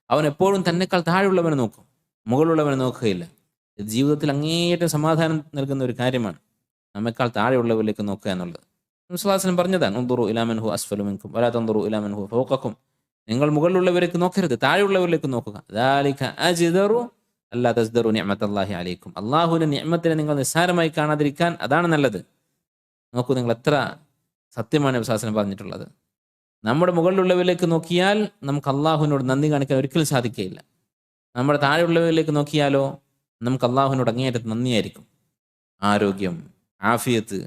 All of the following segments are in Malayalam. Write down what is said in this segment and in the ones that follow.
അവൻ എപ്പോഴും തന്നെക്കാൾ താഴെയുള്ളവനെ നോക്കും, മുകളിലുള്ളവനെ നോക്കുകയില്ല. ഇത് ജീവിതത്തിൽ അങ്ങേയറ്റം സമാധാനം നൽകുന്ന ഒരു കാര്യമാണ്, നമ്മെക്കാൾ താഴെയുള്ളവരിലേക്ക് നോക്കുക എന്നുള്ളത്. വിശ്വാസനം പറഞ്ഞതാണ്, ഉൻദുറു ഇലാ മൻ ഹുവ അസ്ഫലു മിൻകും വലാ തൻദുറു ഇലാ മൻ ഹുവ ഫൗഖക്കും. നിങ്ങൾ മുകളിലുള്ളവരേക്ക് നോക്കരുത്, താഴെയുള്ളവരിലേക്ക് നോക്കുക. ദാലിക അജ്ദറു അല്ലാ തസ്ദറു നിഅമത്തല്ലാഹി അലൈക്കും. അള്ളാഹുവിന്റെ നിഅമത്തിനെ നിങ്ങൾ നിസ്സാരമായി കാണാതിരിക്കാൻ അതാണ് നല്ലത്. നോക്കൂ, നിങ്ങൾ എത്ര സത്യമാണ് വിശ്വാസനം പറഞ്ഞിട്ടുള്ളത്. നമ്മുടെ മുകളിലുള്ളവരിലേക്ക് നോക്കിയാൽ നമുക്ക് അള്ളാഹുവിനോട് നന്ദി കാണിക്കാൻ ഒരിക്കലും സാധിക്കുകയില്ല. നമ്മുടെ താഴെയുള്ളവരിലേക്ക് നോക്കിയാലോ നമുക്ക് അള്ളാഹുവിനോട് അങ്ങേയറ്റത്ത് നന്ദിയായിരിക്കും. ആരോഗ്യം, ആഫിയത്ത്,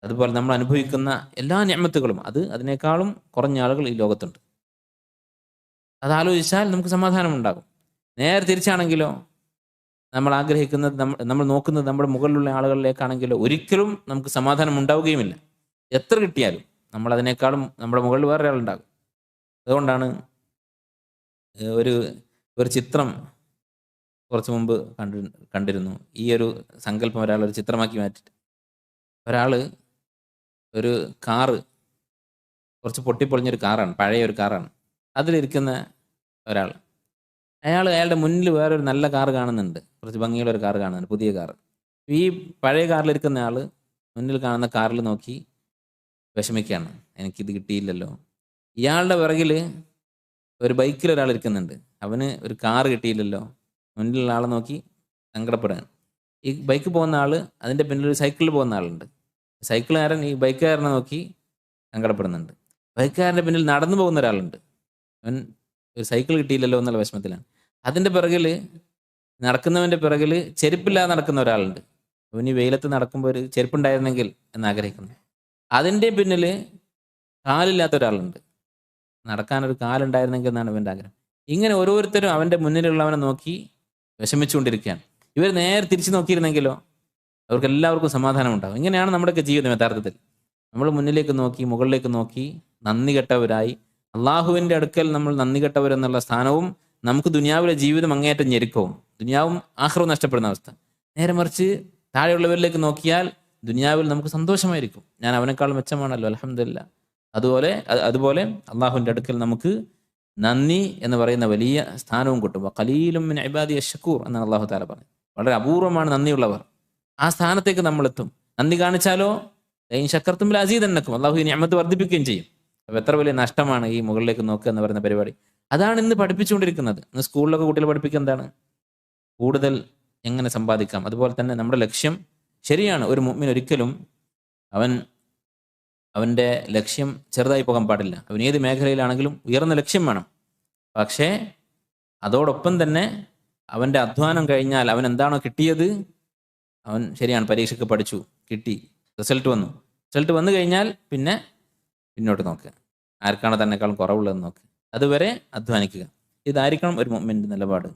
അതുപോലെ നമ്മൾ അനുഭവിക്കുന്ന എല്ലാ നിഅമത്തുകളും അതിനേക്കാളും കുറഞ്ഞ ആളുകൾ ഈ ലോകത്തുണ്ട്. അതാലോചിച്ചാൽ നമുക്ക് സമാധാനമുണ്ടാകും. നേരെ തിരിച്ചാണെങ്കിലോ, നമ്മൾ ആഗ്രഹിക്കുന്നത്, നമ്മൾ നോക്കുന്നത് നമ്മുടെ മുകളിലുള്ള ആളുകളിലേക്കാണെങ്കിലോ ഒരിക്കലും നമുക്ക് സമാധാനം ഉണ്ടാവുകയുമില്ല. എത്ര കിട്ടിയാലും നമ്മൾ അതിനേക്കാളും നമ്മുടെ മുകളിൽ വേറെ ഒരാളുണ്ടാകും. അതുകൊണ്ടാണ് ഒരു ഒരു ചിത്രം കുറച്ച് മുമ്പ് കണ്ടിരുന്നു. ഈ ഒരു സങ്കല്പം ഒരാൾ ഒരു ചിത്രമാക്കി മാറ്റിയിട്ട്, ഒരാൾ ഒരു കാറ്, കുറച്ച് പൊട്ടിപ്പൊളിഞ്ഞൊരു കാറാണ്, പഴയ ഒരു കാറാണ്. അതിലിരിക്കുന്ന ഒരാൾ, അയാളുടെ മുന്നിൽ വേറൊരു നല്ല കാറ് കാണുന്നുണ്ട്, കുറച്ച് ഭംഗിയുള്ള ഒരു കാറ് കാണുന്നുണ്ട്, പുതിയ കാറ്. ഈ പഴയ കാറിലിരിക്കുന്ന ആൾ മുന്നിൽ കാണുന്ന കാറിൽ നോക്കി വിഷമിക്കുകയാണ്, എനിക്കിത് കിട്ടിയില്ലല്ലോ. ഇയാളുടെ പിറകിൽ ഒരു ബൈക്കിൽ ഒരാൾ ഇരിക്കുന്നുണ്ട്, അവന് ഒരു കാറ് കിട്ടിയില്ലല്ലോ. മുന്നിലുള്ള ആളെ നോക്കി സങ്കടപ്പെടുകയാണ്. ഈ ബൈക്ക് പോകുന്ന ആൾ, അതിൻ്റെ പിന്നിൽ ഒരു സൈക്കിളിൽ പോകുന്ന ആളുണ്ട്. സൈക്കിളുകാരൻ ഈ ബൈക്കുകാരനെ നോക്കി സങ്കടപ്പെടുന്നുണ്ട്. ബൈക്കുകാരൻ്റെ പിന്നിൽ നടന്നു പോകുന്ന ഒരാളുണ്ട്, അവൻ ഒരു സൈക്കിൾ കിട്ടിയില്ലല്ലോ എന്നുള്ള വിഷമത്തിലാണ്. അതിൻ്റെ പിറകിൽ, നടക്കുന്നവൻ്റെ പിറകിൽ ചെരുപ്പില്ലാതെ നടക്കുന്ന ഒരാളുണ്ട്. അവൻ ഈ വെയിലത്ത് നടക്കുമ്പോൾ ഒരു ചെരുപ്പുണ്ടായിരുന്നെങ്കിൽ എന്നാഗ്രഹിക്കുന്നു. അതിൻ്റെ പിന്നിൽ കാലില്ലാത്ത ഒരാളുണ്ട്, നടക്കാനൊരു കാലുണ്ടായിരുന്നെങ്കിൽ എന്നാണ് ഇവൻ്റെ ആഗ്രഹം. ഇങ്ങനെ ഓരോരുത്തരും അവൻ്റെ മുന്നിലുള്ളവനെ നോക്കി വിഷമിച്ചുകൊണ്ടിരിക്കുകയാണ്. ഇവർ നേരെ തിരിച്ചു നോക്കിയിരുന്നെങ്കിലോ അവർക്ക് എല്ലാവർക്കും സമാധാനം ഉണ്ടാകും. ഇങ്ങനെയാണ് നമ്മുടെയൊക്കെ ജീവിതം യഥാർത്ഥത്തിൽ. നമ്മൾ മുന്നിലേക്ക് നോക്കി, മുകളിലേക്ക് നോക്കി നന്ദി കെട്ടവരായി, അള്ളാഹുവിൻ്റെ അടുക്കൽ നമ്മൾ നന്ദി കെട്ടവരെന്നുള്ള സ്ഥാനവും നമുക്ക് ദുനിയാവിലെ ജീവിതം അങ്ങേയറ്റം ഞെരുക്കവും, ദുനിയാവും ആഖിറവും നഷ്ടപ്പെടുന്ന അവസ്ഥ. നേരെ മറിച്ച് താഴെയുള്ളവരിലേക്ക് നോക്കിയാൽ ദുനിയാവിൽ നമുക്ക് സന്തോഷമായിരിക്കും, ഞാൻ അവനേക്കാൾ മെച്ചമാണല്ലോ, അൽഹംദുലില്ലാ. അതുപോലെ അള്ളാഹുവിൻ്റെ അടുക്കൽ നമുക്ക് നന്ദി എന്ന് പറയുന്ന വലിയ സ്ഥാനവും കിട്ടും. ഖലീലും മിൻ ഇബാദി അഷ്കൂർ എന്നാണ് അള്ളാഹു തആല പറഞ്ഞത്. വളരെ അപൂർവമാണ് നന്ദിയുള്ളവർ. ആ സ്ഥാനത്തേക്ക് നമ്മളെത്തും. നന്ദി കാണിച്ചാലോ ലഇൻ ശക്കർതും ലഅസീദന്നക്കും, അള്ളാഹു ഈ നിഅമത്ത് വർദ്ധിപ്പിക്കുകയും ചെയ്യും. അപ്പോൾ എത്ര വലിയ നഷ്ടമാണ് ഈ മുകളിലേക്ക് നോക്കുക എന്ന് പറയുന്ന പരിപാടി. അതാണ് ഇന്ന് പഠിപ്പിച്ചുകൊണ്ടിരിക്കുന്നത്. ഇന്ന് സ്കൂളിലൊക്കെ കുട്ടികൾ പഠിപ്പിക്കുക എന്താണ്? കൂടുതൽ എങ്ങനെ സമ്പാദിക്കാം. അതുപോലെ തന്നെ നമ്മുടെ ലക്ഷ്യം ശരിയാണ്. ഒരു മുഅ്മിൻ ഒരിക്കലും അവൻ്റെ ലക്ഷ്യം ചെറുതായി പോകാൻ പാടില്ല. അവൻ ഏത് മേഖലയിലാണെങ്കിലും ഉയർന്ന ലക്ഷ്യം വേണം. പക്ഷേ അതോടൊപ്പം തന്നെ അവൻ്റെ അധ്വാനം കഴിഞ്ഞാൽ അവൻ എന്താണോ കിട്ടിയത്, അവൻ ശരിയാണ്, പരീക്ഷയ്ക്ക് പഠിച്ചു, കിട്ടി, റിസൾട്ട് വന്നു കഴിഞ്ഞാൽ പിന്നെ പിന്നോട്ട് നോക്കുക, ആർക്കാണോ തന്നെക്കാളും കുറവുള്ളതെന്ന് നോക്കുക, അതുവരെ അധ്വാനിക്കുക. ഇതായിരിക്കണം ഒരു മുഅ്മിൻ്റെ നിലപാട്.